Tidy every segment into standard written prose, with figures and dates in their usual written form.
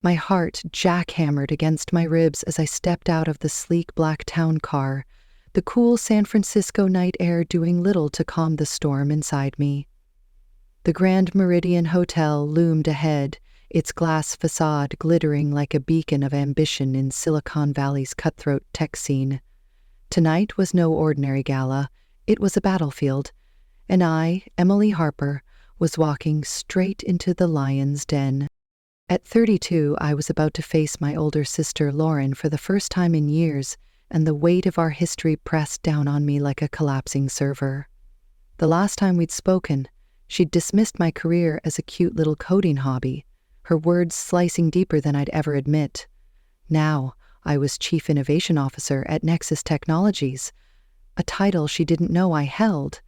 My heart jackhammered against my ribs as I stepped out of the sleek black town car, the cool San Francisco night air doing little to calm the storm inside me. The Grand Meridian Hotel loomed ahead, its glass facade glittering like a beacon of ambition in Silicon Valley's cutthroat tech scene. Tonight was no ordinary gala, it was a battlefield, and I, Emily Harper, was walking straight into the lion's den. At 32, I was about to face my older sister Lauren for the first time in years, and the weight of our history pressed down on me like a collapsing server. The last time we'd spoken, she'd dismissed my career as a cute little coding hobby, her words slicing deeper than I'd ever admit. Now, I was Chief Innovation Officer at Nexus Technologies, a title she didn't know I held,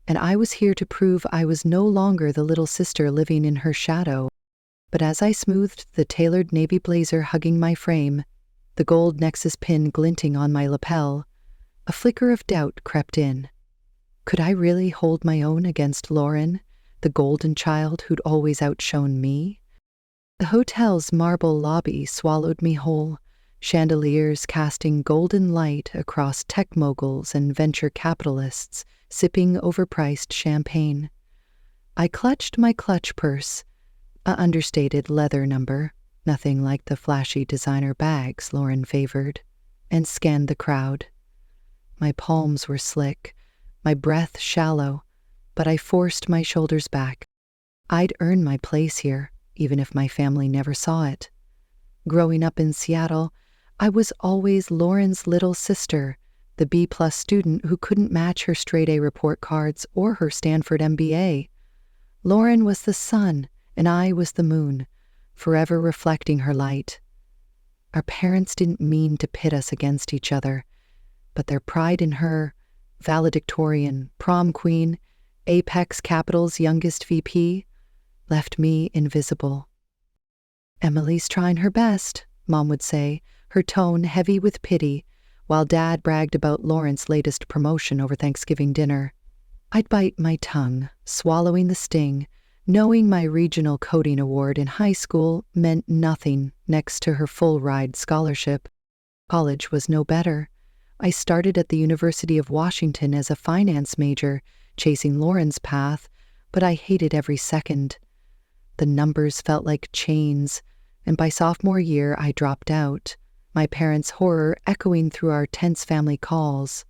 and I was here to prove I was no longer the little sister living in her shadow. But as I smoothed the tailored navy blazer hugging my frame, the gold Nexus pin glinting on my lapel, a flicker of doubt crept in. Could I really hold my own against Lauren, the golden child who'd always outshone me? The hotel's marble lobby swallowed me whole, chandeliers casting golden light across tech moguls and venture capitalists sipping overpriced champagne. I clutched my clutch purse, a understated leather number, nothing like the flashy designer bags Lauren favored, and scanned the crowd. My palms were slick, my breath shallow, but I forced my shoulders back. I'd earn my place here, even if my family never saw it. Growing up in Seattle, I was always Lauren's little sister, the B-plus student who couldn't match her straight-A report cards or her Stanford MBA. Lauren was the sun, and I was the moon, forever reflecting her light. Our parents didn't mean to pit us against each other, but their pride in her, valedictorian, prom queen, Apex Capital's youngest VP, left me invisible. "Emily's trying her best," Mom would say, her tone heavy with pity, while Dad bragged about Lauren's latest promotion over Thanksgiving dinner. I'd bite my tongue, swallowing the sting, knowing my regional coding award in high school meant nothing next to her full-ride scholarship. College was no better. I started at the University of Washington as a finance major, chasing Lauren's path, but I hated every second. The numbers felt like chains, and by sophomore year I dropped out, my parents' horror echoing through our tense family calls.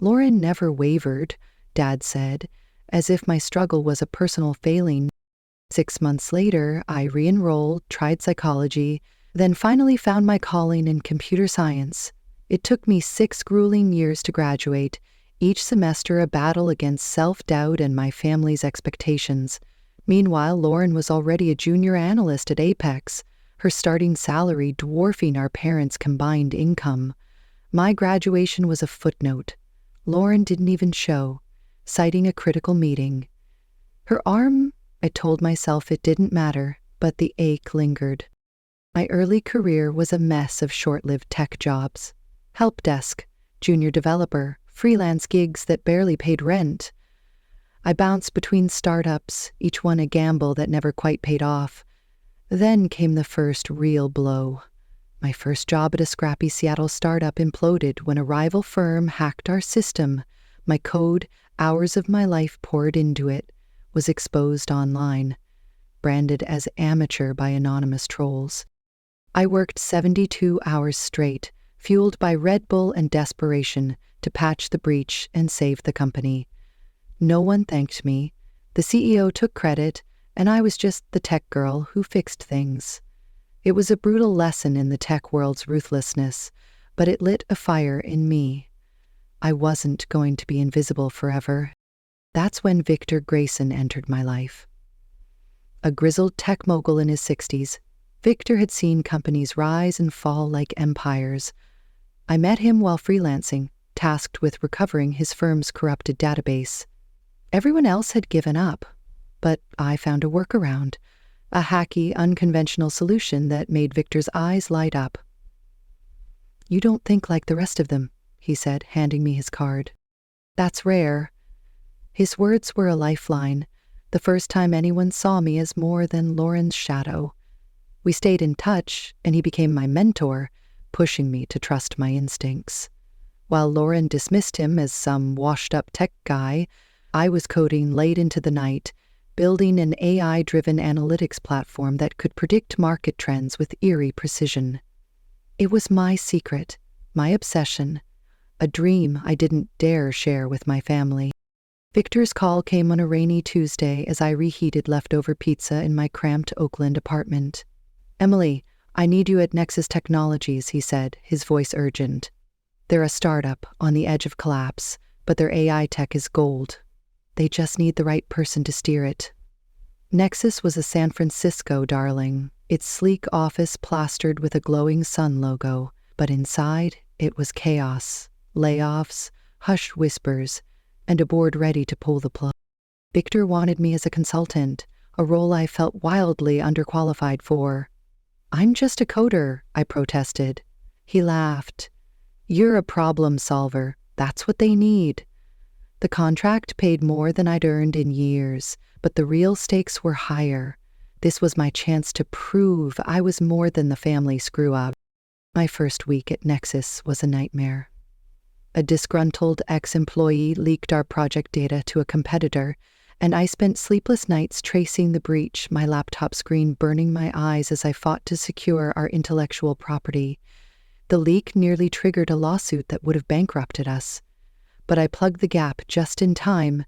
Lauren never wavered, Dad said, as if my struggle was a personal failing. 6 months later, I re-enrolled, tried psychology, then finally found my calling in computer science. It took me 6 grueling years to graduate, each semester a battle against self-doubt and my family's expectations. Meanwhile, Lauren was already a junior analyst at Apex, her starting salary dwarfing our parents' combined income. My graduation was a footnote. Lauren didn't even show, citing a critical meeting. Her arm, I told myself it didn't matter, but the ache lingered. My early career was a mess of short-lived tech jobs. Help desk, junior developer, freelance gigs that barely paid rent. I bounced between startups, each one a gamble that never quite paid off. Then came the first real blow. My first job at a scrappy Seattle startup imploded when a rival firm hacked our system. My code, hours of my life poured into it, was exposed online, branded as amateur by anonymous trolls. I worked 72 hours straight, fueled by Red Bull and desperation, to patch the breach and save the company. No one thanked me. The CEO took credit, and I was just the tech girl who fixed things. It was a brutal lesson in the tech world's ruthlessness, but it lit a fire in me. I wasn't going to be invisible forever. That's when Victor Grayson entered my life. A grizzled tech mogul in his 60s, Victor had seen companies rise and fall like empires. I met him while freelancing, tasked with recovering his firm's corrupted database. Everyone else had given up, but I found a workaround, a hacky, unconventional solution that made Victor's eyes light up. "You don't think like the rest of them," he said, handing me his card. "That's rare." His words were a lifeline, the first time anyone saw me as more than Lauren's shadow. We stayed in touch, and he became my mentor, pushing me to trust my instincts. While Lauren dismissed him as some washed-up tech guy, I was coding late into the night, building an AI-driven analytics platform that could predict market trends with eerie precision. It was my secret, my obsession, a dream I didn't dare share with my family. Victor's call came on a rainy Tuesday as I reheated leftover pizza in my cramped Oakland apartment. "Emily, I need you at Nexus Technologies," he said, his voice urgent. "They're a startup on the edge of collapse, but their AI tech is gold. They just need the right person to steer it." Nexus was a San Francisco darling, its sleek office plastered with a glowing sun logo, but inside it was chaos, layoffs, hushed whispers, and a board ready to pull the plug. Victor wanted me as a consultant, a role I felt wildly underqualified for. "I'm just a coder," I protested. He laughed. "You're a problem solver. That's what they need." The contract paid more than I'd earned in years, but the real stakes were higher. This was my chance to prove I was more than the family screw-up. My first week at Nexus was a nightmare. A disgruntled ex-employee leaked our project data to a competitor, and I spent sleepless nights tracing the breach, my laptop screen burning my eyes as I fought to secure our intellectual property. The leak nearly triggered a lawsuit that would have bankrupted us. But I plugged the gap just in time,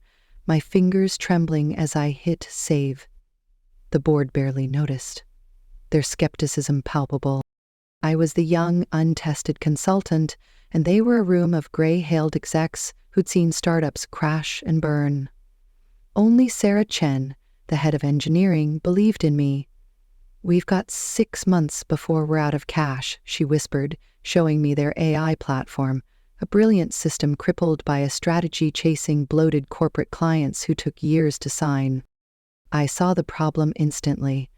my fingers trembling as I hit save. The board barely noticed, their skepticism palpable. I was the young, untested consultant, and they were a room of gray-hailed execs who'd seen startups crash and burn. Only Sarah Chen, the head of engineering, believed in me. "We've got 6 months before we're out of cash," she whispered, showing me their AI platform, a brilliant system crippled by a strategy-chasing bloated corporate clients who took years to sign. I saw the problem instantly.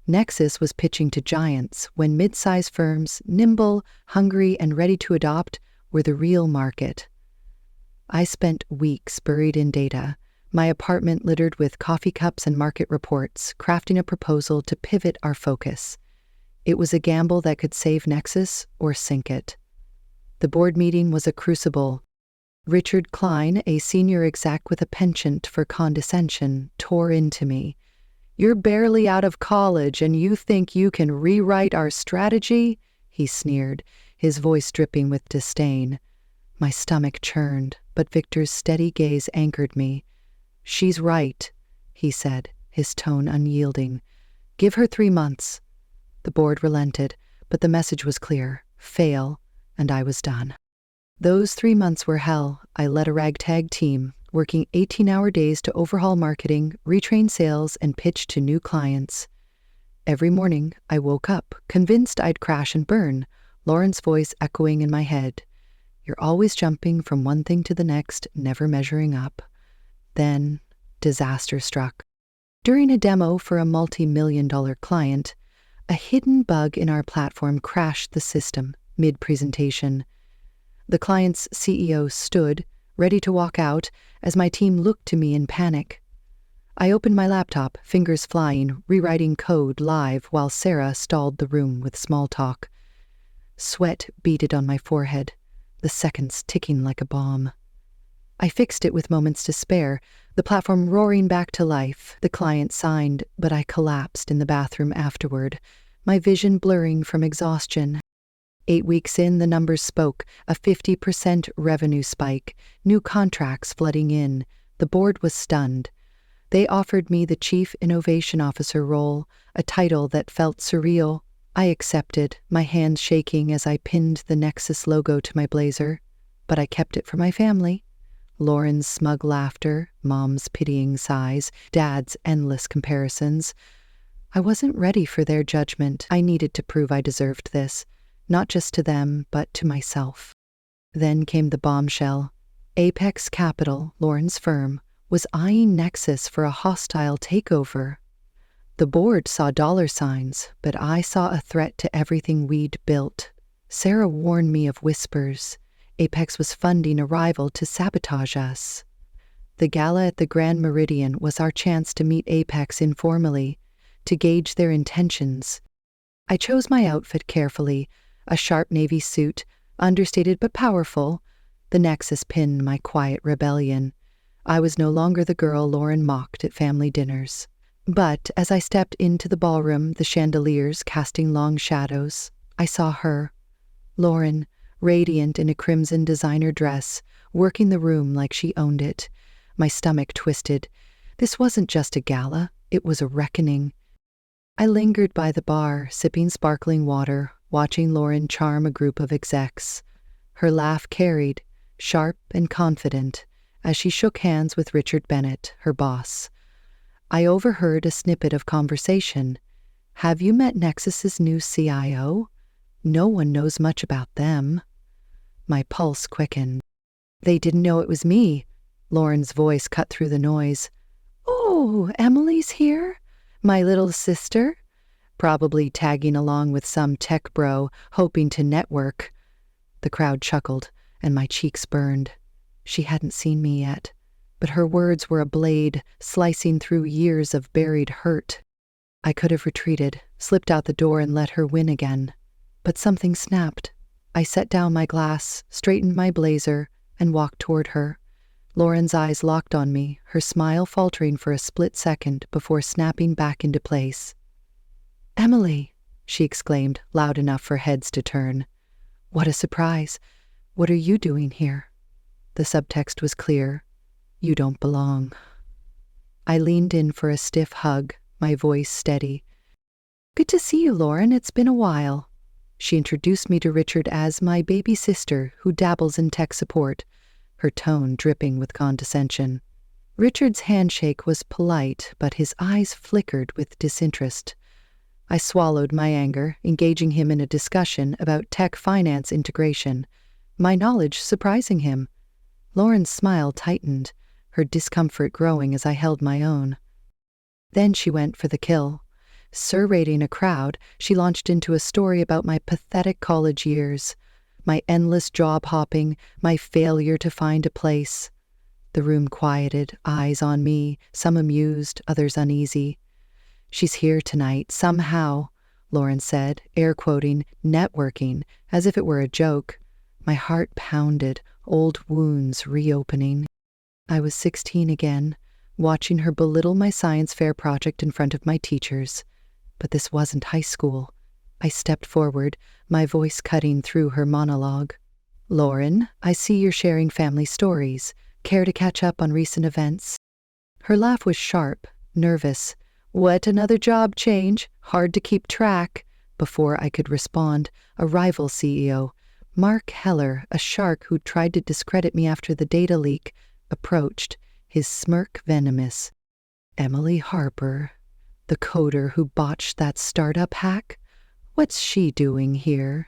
Nexus was pitching to giants when mid-size firms, nimble, hungry, and ready to adopt, were the real market. I spent weeks buried in data, my apartment littered with coffee cups and market reports, crafting a proposal to pivot our focus. It was a gamble that could save Nexus or sink it. The board meeting was a crucible. Richard Klein, a senior exec with a penchant for condescension, tore into me. "You're barely out of college and you think you can rewrite our strategy?" he sneered, his voice dripping with disdain. My stomach churned, but Victor's steady gaze anchored me. "She's right," he said, his tone unyielding. "Give her 3 months." The board relented, but the message was clear: fail, and I was done. Those 3 months were hell. I led a ragtag team, working 18-hour days to overhaul marketing, retrain sales, and pitch to new clients. Every morning, I woke up, convinced I'd crash and burn, Lauren's voice echoing in my head. "You're always jumping from one thing to the next, never measuring up." Then, disaster struck. During a demo for a multi-million-dollar client, a hidden bug in our platform crashed the system mid-presentation. The client's CEO stood, ready to walk out, as my team looked to me in panic. I opened my laptop, fingers flying, rewriting code live while Sarah stalled the room with small talk. Sweat beaded on my forehead, the seconds ticking like a bomb. I fixed it with moments to spare, the platform roaring back to life. The client signed, but I collapsed in the bathroom afterward, my vision blurring from exhaustion. 8 weeks in, the numbers spoke, a 50% revenue spike, new contracts flooding in. The board was stunned. They offered me the Chief Innovation Officer role, a title that felt surreal. I accepted, my hands shaking as I pinned the Nexus logo to my blazer. But I kept it for my family. Lauren's smug laughter, Mom's pitying sighs, Dad's endless comparisons. I wasn't ready for their judgment. I needed to prove I deserved this. Not just to them, but to myself. Then came the bombshell. Apex Capital, Lauren's firm, was eyeing Nexus for a hostile takeover. The board saw dollar signs, but I saw a threat to everything we'd built. Sarah warned me of whispers. Apex was funding a rival to sabotage us. The gala at the Grand Meridian was our chance to meet Apex informally, to gauge their intentions. I chose my outfit carefully, a sharp navy suit, understated but powerful, the Nexus pin my quiet rebellion. I was no longer the girl Lauren mocked at family dinners. But as I stepped into the ballroom, the chandeliers casting long shadows, I saw her, Lauren, radiant in a crimson designer dress, working the room like she owned it. My stomach twisted. This wasn't just a gala, it was a reckoning. I lingered by the bar, sipping sparkling water, watching Lauren charm a group of execs. Her laugh carried, sharp and confident, as she shook hands with Richard Bennett, her boss. I overheard a snippet of conversation. "Have you met Nexus's new CIO? No one knows much about them." My pulse quickened. "They didn't know it was me." Lauren's voice cut through the noise. "Oh, Emily's here? My little sister?" Probably tagging along with some tech bro, hoping to network. The crowd chuckled, and my cheeks burned. She hadn't seen me yet, but her words were a blade slicing through years of buried hurt. I could have retreated, slipped out the door and let her win again. But something snapped. I set down my glass, straightened my blazer, and walked toward her. Lauren's eyes locked on me, her smile faltering for a split second before snapping back into place. "Emily," she exclaimed, loud enough for heads to turn. "What a surprise. What are you doing here?" The subtext was clear. "You don't belong." I leaned in for a stiff hug, my voice steady. "Good to see you, Lauren. It's been a while." She introduced me to Richard as my baby sister who dabbles in tech support, her tone dripping with condescension. Richard's handshake was polite, but his eyes flickered with disinterest. I swallowed my anger, engaging him in a discussion about tech finance integration, my knowledge surprising him. Lauren's smile tightened, her discomfort growing as I held my own. Then she went for the kill. Serrating a crowd, she launched into a story about my pathetic college years, my endless job hopping, my failure to find a place. The room quieted, eyes on me, some amused, others uneasy. "She's here tonight, somehow," Lauren said, air quoting networking, as if it were a joke. My heart pounded, old wounds reopening. I was 16 again, watching her belittle my science fair project in front of my teachers. But this wasn't high school. I stepped forward, my voice cutting through her monologue. "Lauren, I see you're sharing family stories. Care to catch up on recent events?" Her laugh was sharp, nervous. "What, another job change? Hard to keep track." Before I could respond, a rival CEO, Mark Heller, a shark who tried to discredit me after the data leak, approached, his smirk venomous. "Emily Harper, the coder who botched that startup hack? What's she doing here?"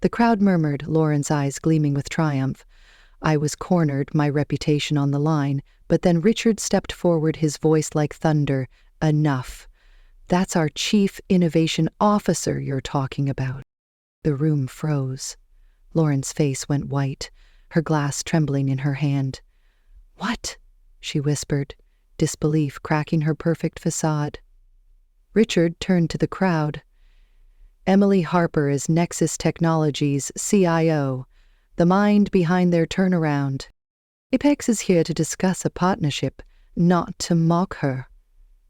The crowd murmured, Lauren's eyes gleaming with triumph. I was cornered, my reputation on the line, but then Richard stepped forward, his voice like thunder. "Enough. That's our chief innovation officer you're talking about." The room froze. Lauren's face went white, her glass trembling in her hand. "What?" she whispered, disbelief cracking her perfect facade. Richard turned to the crowd. "Emily Harper is Nexus Technologies' CIO, the mind behind their turnaround. Apex is here to discuss a partnership, not to mock her."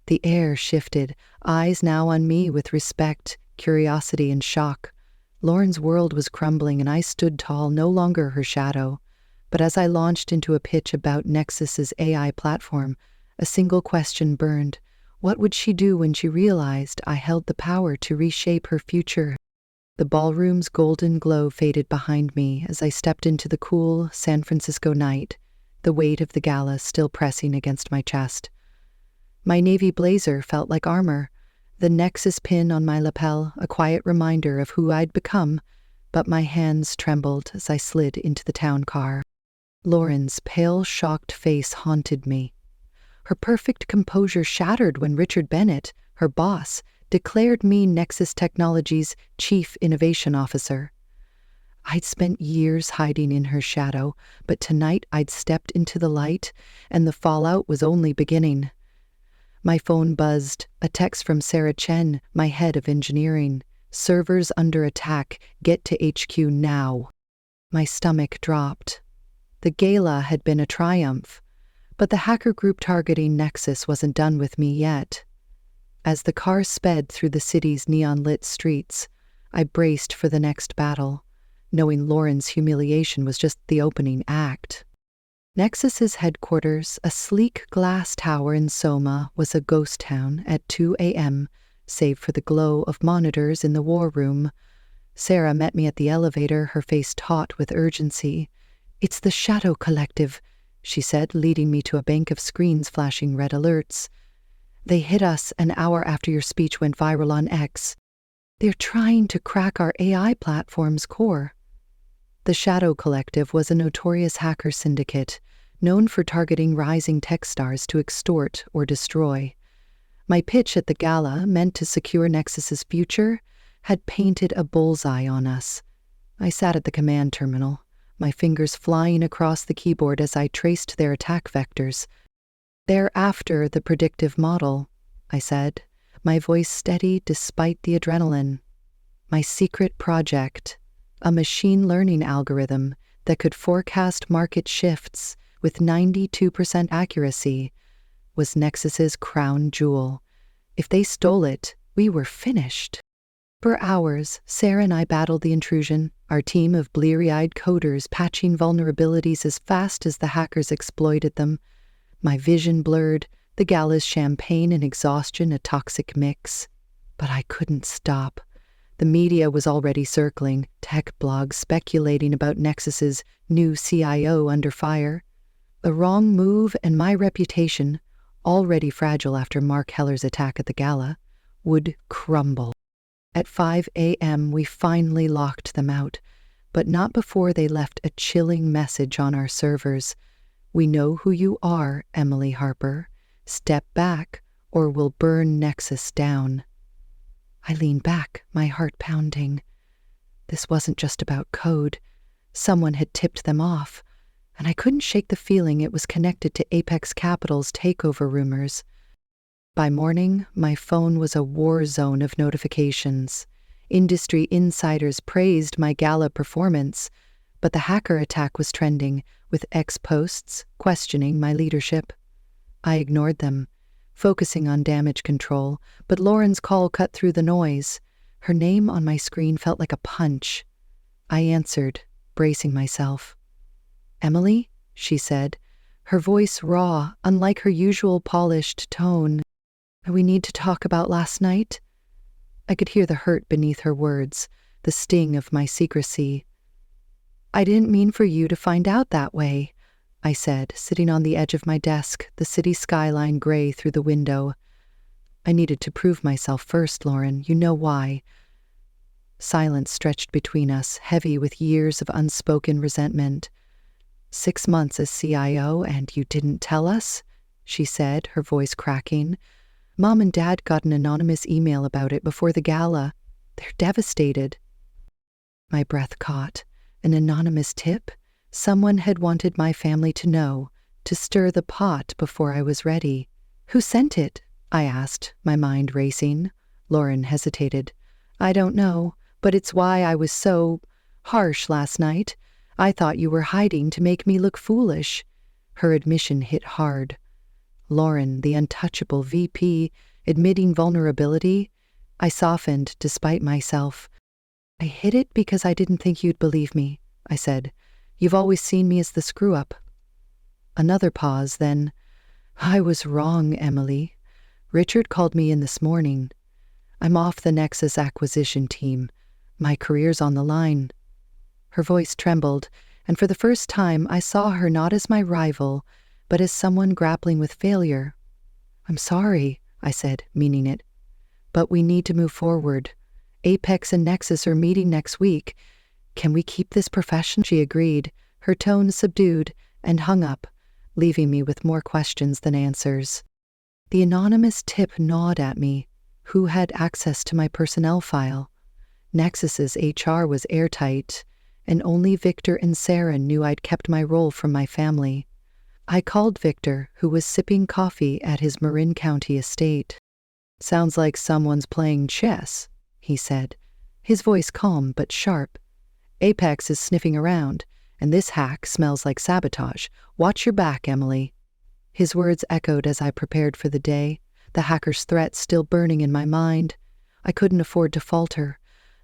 The air shifted, eyes now on me with respect, curiosity, and shock. Lauren's world was crumbling, and I stood tall, no longer her shadow. But as I launched into a pitch about Nexus's AI platform, a single question burned. What would she do when she realized I held the power to reshape her future? The ballroom's golden glow faded behind me as I stepped into the cool San Francisco night, the weight of the gala still pressing against my chest. My navy blazer felt like armor, the Nexus pin on my lapel a quiet reminder of who I'd become, but my hands trembled as I slid into the town car. Lauren's pale, shocked face haunted me. Her perfect composure shattered when Richard Bennett, her boss, declared me Nexus Technologies' Chief Innovation Officer. I'd spent years hiding in her shadow, but tonight I'd stepped into the light, and the fallout was only beginning. My phone buzzed, a text from Sarah Chen, my head of engineering. "Servers under attack. Get to HQ now." My stomach dropped. The gala had been a triumph, but the hacker group targeting Nexus wasn't done with me yet. As the car sped through the city's neon-lit streets, I braced for the next battle, knowing Lauren's humiliation was just the opening act. Nexus's headquarters, a sleek glass tower in Soma, was a ghost town at 2 a.m., save for the glow of monitors in the war room. Sarah met me at the elevator, her face taut with urgency. "It's the Shadow Collective," she said, leading me to a bank of screens flashing red alerts. "They hit us an hour after your speech went viral on X. They're trying to crack our AI platform's core." The Shadow Collective was a notorious hacker syndicate, known for targeting rising tech stars to extort or destroy. My pitch at the gala, meant to secure Nexus's future, had painted a bullseye on us. I sat at the command terminal, my fingers flying across the keyboard as I traced their attack vectors. "They're after the predictive model," I said, my voice steady despite the adrenaline. "My secret project, a machine learning algorithm that could forecast market shifts with 92% accuracy, was Nexus's crown jewel. If they stole it, we were finished." For hours, Sarah and I battled the intrusion, our team of bleary-eyed coders patching vulnerabilities as fast as the hackers exploited them. My vision blurred, the gala's champagne and exhaustion a toxic mix. But I couldn't stop. The media was already circling, tech blogs speculating about Nexus's new CIO under fire. A wrong move and my reputation, already fragile after Mark Heller's attack at the gala, would crumble. At 5 a.m. we finally locked them out, but not before they left a chilling message on our servers. "We know who you are, Emily Harper. Step back, or we'll burn Nexus down." I leaned back, my heart pounding. This wasn't just about code. Someone had tipped them off, and I couldn't shake the feeling it was connected to Apex Capital's takeover rumors. By morning, my phone was a war zone of notifications. Industry insiders praised my gala performance, but the hacker attack was trending, with X posts questioning my leadership. I ignored them, focusing on damage control, but Lauren's call cut through the noise. Her name on my screen felt like a punch. I answered, bracing myself. "Emily?" she said, her voice raw, unlike her usual polished tone. "We need to talk about last night?" I could hear the hurt beneath her words, the sting of my secrecy. "I didn't mean for you to find out that way," I said, sitting on the edge of my desk, the city skyline gray through the window. "I needed to prove myself first, Lauren. You know why." Silence stretched between us, heavy with years of unspoken resentment. "6 months as CIO, and you didn't tell us?" she said, her voice cracking. "Mom and Dad got an anonymous email about it before the gala. They're devastated." My breath caught. An anonymous tip? Someone had wanted my family to know, to stir the pot before I was ready. "Who sent it?" I asked, my mind racing. Lauren hesitated. "I don't know, but it's why I was so harsh last night. I thought you were hiding to make me look foolish." Her admission hit hard. Lauren, the untouchable VP, admitting vulnerability. I softened despite myself. "I hid it because I didn't think you'd believe me," I said. "You've always seen me as the screw-up." Another pause, then. "I was wrong, Emily. Richard called me in this morning. I'm off the Nexus acquisition team. My career's on the line." Her voice trembled, and for the first time I saw her not as my rival, but as someone grappling with failure. "I'm sorry," I said, meaning it. "But we need to move forward. Apex and Nexus are meeting next week. Can we keep this professional?" She agreed, her tone subdued, and hung up, leaving me with more questions than answers. The anonymous tip gnawed at me. Who had access to my personnel file? Nexus's HR was airtight, and only Victor and Sarah knew I'd kept my role from my family. I called Victor, who was sipping coffee at his Marin County estate. "Sounds like someone's playing chess," he said, his voice calm but sharp. Apex is sniffing around, and this hack smells like sabotage. Watch your back, Emily. His words echoed as I prepared for the day, the hacker's threat still burning in my mind. I couldn't afford to falter,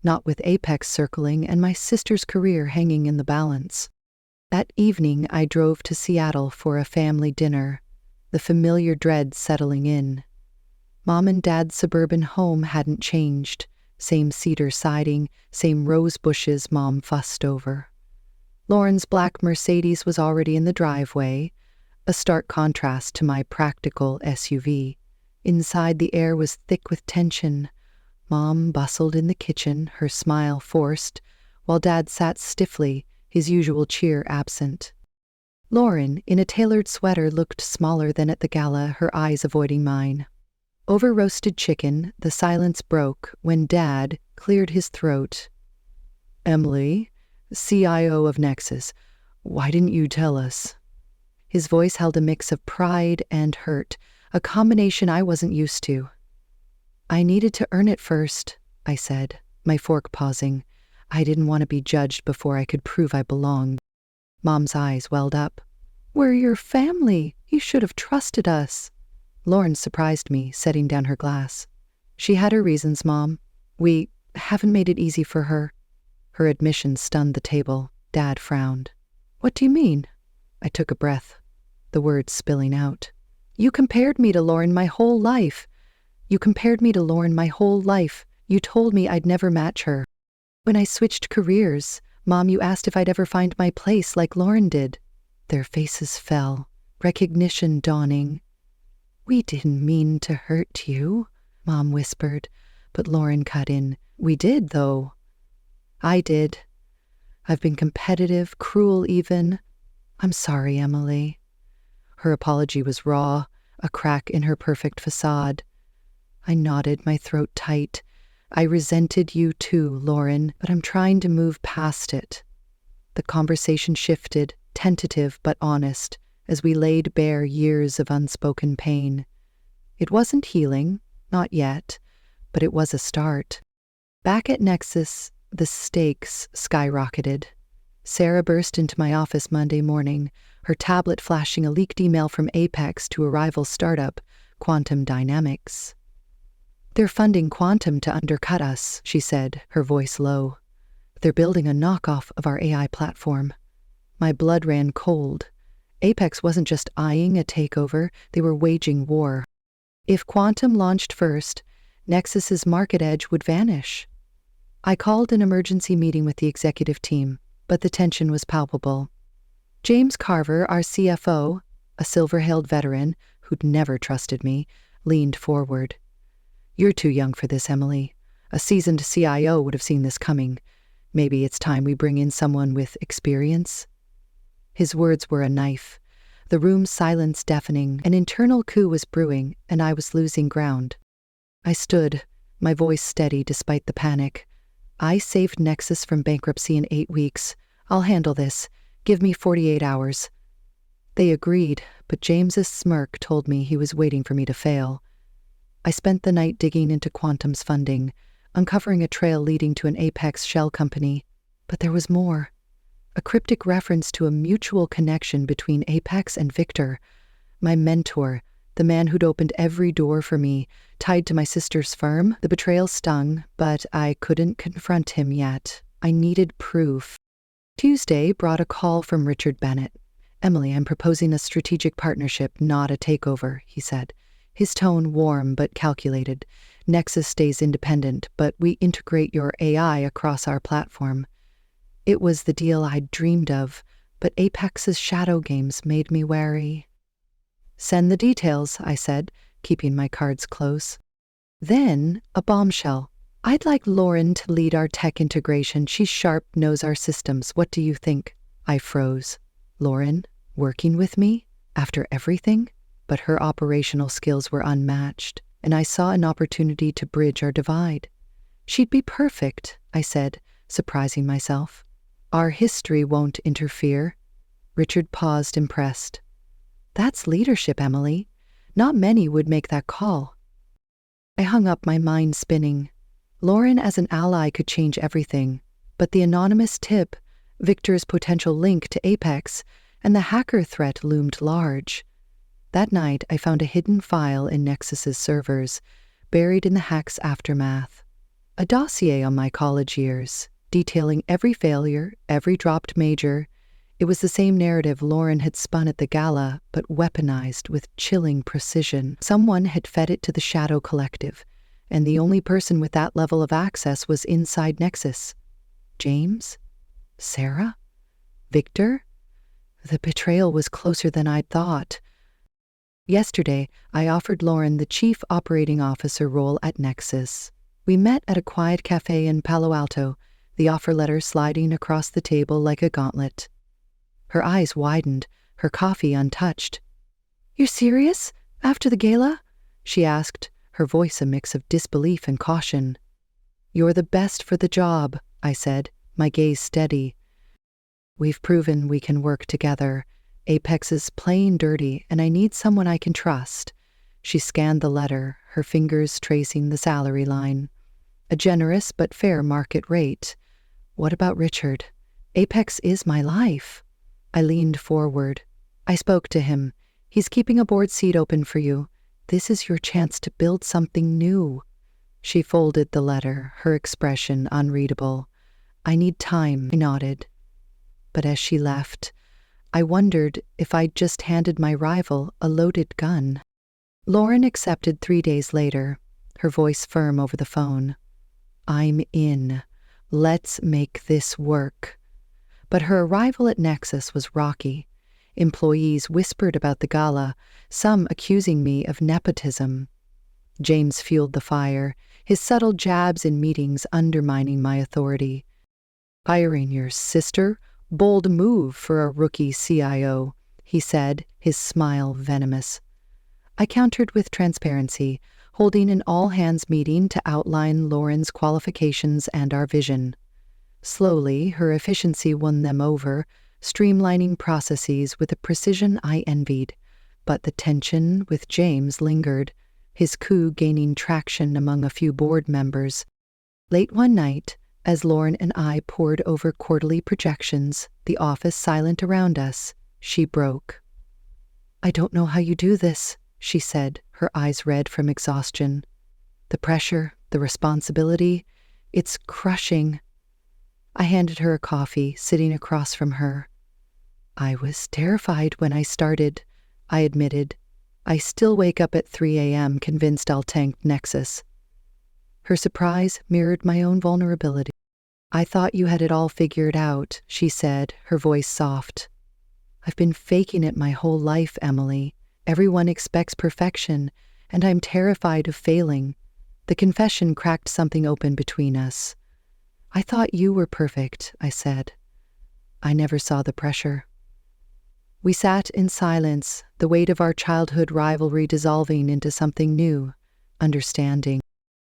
not with Apex circling and my sister's career hanging in the balance. That evening, I drove to Seattle for a family dinner, the familiar dread settling in. Mom and Dad's suburban home hadn't changed. Same cedar siding, same rose bushes Mom fussed over. Lauren's black Mercedes was already in the driveway, a stark contrast to my practical SUV. Inside, the air was thick with tension. Mom bustled in the kitchen, her smile forced, while Dad sat stiffly, his usual cheer absent. Lauren, in a tailored sweater, looked smaller than at the gala, her eyes avoiding mine. Over roasted chicken, the silence broke when Dad cleared his throat. "Emily, CIO of Nexus, why didn't you tell us?" His voice held a mix of pride and hurt, a combination I wasn't used to. "I needed to earn it first," I said, my fork pausing. I didn't want to be judged before I could prove I belonged. Mom's eyes welled up. "We're your family. You should have trusted us." Lauren surprised me, setting down her glass. "She had her reasons, Mom. We haven't made it easy for her." Her admission stunned the table. Dad frowned. "What do you mean?" I took a breath, the words spilling out. "You compared me to Lauren my whole life. You compared me to Lauren my whole life. You told me I'd never match her. When I switched careers, Mom, you asked if I'd ever find my place like Lauren did." Their faces fell, recognition dawning. "We didn't mean to hurt you," Mom whispered, but Lauren cut in. "We did, though." "I did. I've been competitive, cruel even. I'm sorry, Emily." Her apology was raw, a crack in her perfect facade. I nodded, my throat tight. "I resented you too, Lauren, but I'm trying to move past it." The conversation shifted, tentative but honest, as we laid bare years of unspoken pain. It wasn't healing, not yet, but it was a start. Back at Nexus, the stakes skyrocketed. Sarah burst into my office Monday morning, her tablet flashing a leaked email from Apex to a rival startup, Quantum Dynamics. "They're funding Quantum to undercut us," she said, her voice low. "They're building a knockoff of our AI platform." My blood ran cold. Apex wasn't just eyeing a takeover, they were waging war. If Quantum launched first, Nexus's market edge would vanish. I called an emergency meeting with the executive team, but the tension was palpable. James Carver, our CFO, a silver-hailed veteran who'd never trusted me, leaned forward. "You're too young for this, Emily. A seasoned CIO would have seen this coming. Maybe it's time we bring in someone with experience." His words were a knife. The room's silence deafening. An internal coup was brewing, and I was losing ground. I stood, my voice steady despite the panic. "I saved Nexus from bankruptcy in 8 weeks. I'll handle this. Give me 48 hours. They agreed, but James's smirk told me he was waiting for me to fail. I spent the night digging into Quantum's funding, uncovering a trail leading to an Apex shell company. But there was more. A cryptic reference to a mutual connection between Apex and Victor, my mentor, the man who'd opened every door for me, tied to my sister's firm. The betrayal stung, but I couldn't confront him yet. I needed proof. Tuesday brought a call from Richard Bennett. "Emily, I'm proposing a strategic partnership, not a takeover," he said. His tone warm but calculated. "Nexus stays independent, but we integrate your AI across our platform." It was the deal I'd dreamed of, but Apex's shadow games made me wary. "Send the details," I said, keeping my cards close. Then, a bombshell. "I'd like Lauren to lead our tech integration. She's sharp, knows our systems. What do you think?" I froze. Lauren, working with me? After everything? But her operational skills were unmatched, and I saw an opportunity to bridge our divide. "She'd be perfect," I said, surprising myself. "Our history won't interfere." Richard paused, impressed. "That's leadership, Emily. Not many would make that call." I hung up, my mind spinning. Lauren as an ally could change everything, but the anonymous tip, Victor's potential link to Apex, and the hacker threat loomed large. That night, I found a hidden file in Nexus's servers, buried in the hack's aftermath. A dossier on my college years, detailing every failure, every dropped major. It was the same narrative Lauren had spun at the gala, but weaponized with chilling precision. Someone had fed it to the Shadow Collective, and the only person with that level of access was inside Nexus. James? Sarah? Victor? The betrayal was closer than I'd thought. Yesterday, I offered Lauren the Chief Operating Officer role at Nexus. We met at a quiet cafe in Palo Alto, the offer letter sliding across the table like a gauntlet. Her eyes widened, her coffee untouched. "You're serious? After the gala?" she asked, her voice a mix of disbelief and caution. "You're the best for the job," I said, my gaze steady. "We've proven we can work together. Apex is playing dirty, and I need someone I can trust." She scanned the letter, her fingers tracing the salary line. "A generous but fair market rate. What about Richard? Apex is my life." I leaned forward. I spoke to him. "He's keeping a board seat open for you. This is your chance to build something new." She folded the letter, her expression unreadable. "I need time," I nodded. But as she left, I wondered if I'd just handed my rival a loaded gun. Lauren accepted 3 days later, her voice firm over the phone. "I'm in. Let's make this work." But her arrival at Nexus was rocky. Employees whispered about the gala, some accusing me of nepotism. James fueled the fire, his subtle jabs in meetings undermining my authority. "Hiring your sister? Bold move for a rookie CIO," he said, his smile venomous. I countered with transparency, holding an all-hands meeting to outline Lauren's qualifications and our vision. Slowly, her efficiency won them over, streamlining processes with a precision I envied. But the tension with James lingered, his coup gaining traction among a few board members. Late one night, as Lauren and I pored over quarterly projections, the office silent around us, she broke. "I don't know how you do this," she said, her eyes red from exhaustion. "The pressure, the responsibility, it's crushing." I handed her a coffee, sitting across from her. "I was terrified when I started," I admitted. "I still wake up at 3 a.m. convinced I'll tank Nexus." Her surprise mirrored my own vulnerability. "I thought you had it all figured out," she said, her voice soft. "I've been faking it my whole life, Emily. Everyone expects perfection, and I'm terrified of failing." The confession cracked something open between us. "I thought you were perfect," I said. "I never saw the pressure." We sat in silence, the weight of our childhood rivalry dissolving into something new, understanding.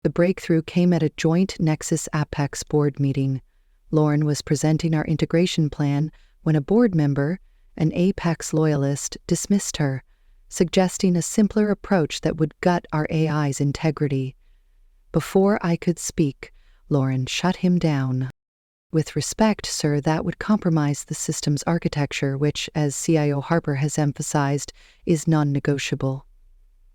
The breakthrough came at a joint Nexus Apex board meeting. Lauren was presenting our integration plan when a board member, an Apex loyalist, dismissed her, suggesting a simpler approach that would gut our AI's integrity. Before I could speak, Lauren shut him down. "With respect, sir, that would compromise the system's architecture, which, as CIO Harper has emphasized, is non-negotiable."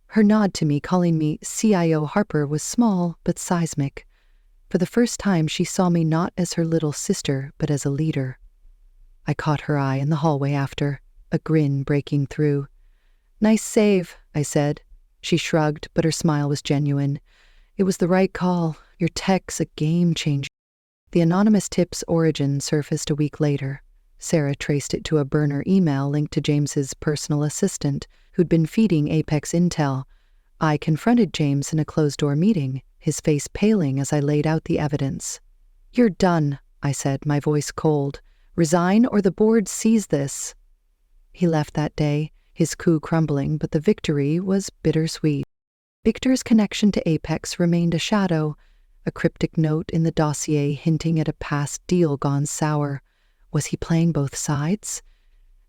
Her nod to me, calling me CIO Harper, was small but seismic. For the first time, she saw me not as her little sister, but as a leader. I caught her eye in the hallway after, a grin breaking through. "Nice save," I said. She shrugged, but her smile was genuine. "It was the right call. Your tech's a game changer." The anonymous tip's origin surfaced a week later. Sarah traced it to a burner email linked to James's personal assistant, who'd been feeding Apex intel. I confronted James in a closed-door meeting, his face paling as I laid out the evidence. "You're done," I said, my voice cold. "Resign or the board sees this." He left that day, his coup crumbling, but the victory was bittersweet. Victor's connection to Apex remained a shadow, a cryptic note in the dossier hinting at a past deal gone sour. Was he playing both sides?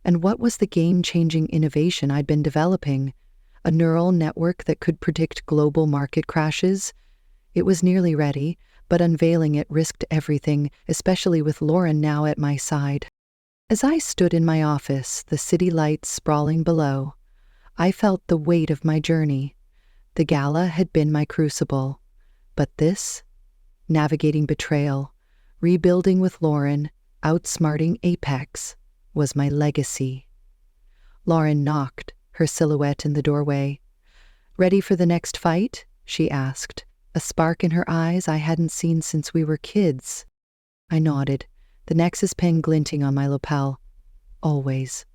And what was the game-changing innovation I'd been developing? A neural network that could predict global market crashes? It was nearly ready, but unveiling it risked everything, especially with Lauren now at my side. As I stood in my office, the city lights sprawling below, I felt the weight of my journey. The gala had been my crucible, but this, navigating betrayal, rebuilding with Lauren, outsmarting Apex, was my legacy. Lauren knocked, her silhouette in the doorway. "Ready for the next fight?" she asked, a spark in her eyes I hadn't seen since we were kids. I nodded, the Nexus pin glinting on my lapel. Always.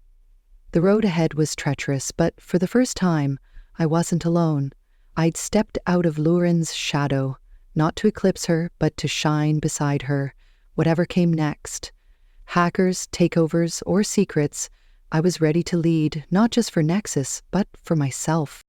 The road ahead was treacherous, but for the first time, I wasn't alone. I'd stepped out of Lauren's shadow, not to eclipse her, but to shine beside her, whatever came next. Hackers, takeovers, or secrets, I was ready to lead, not just for Nexus, but for myself.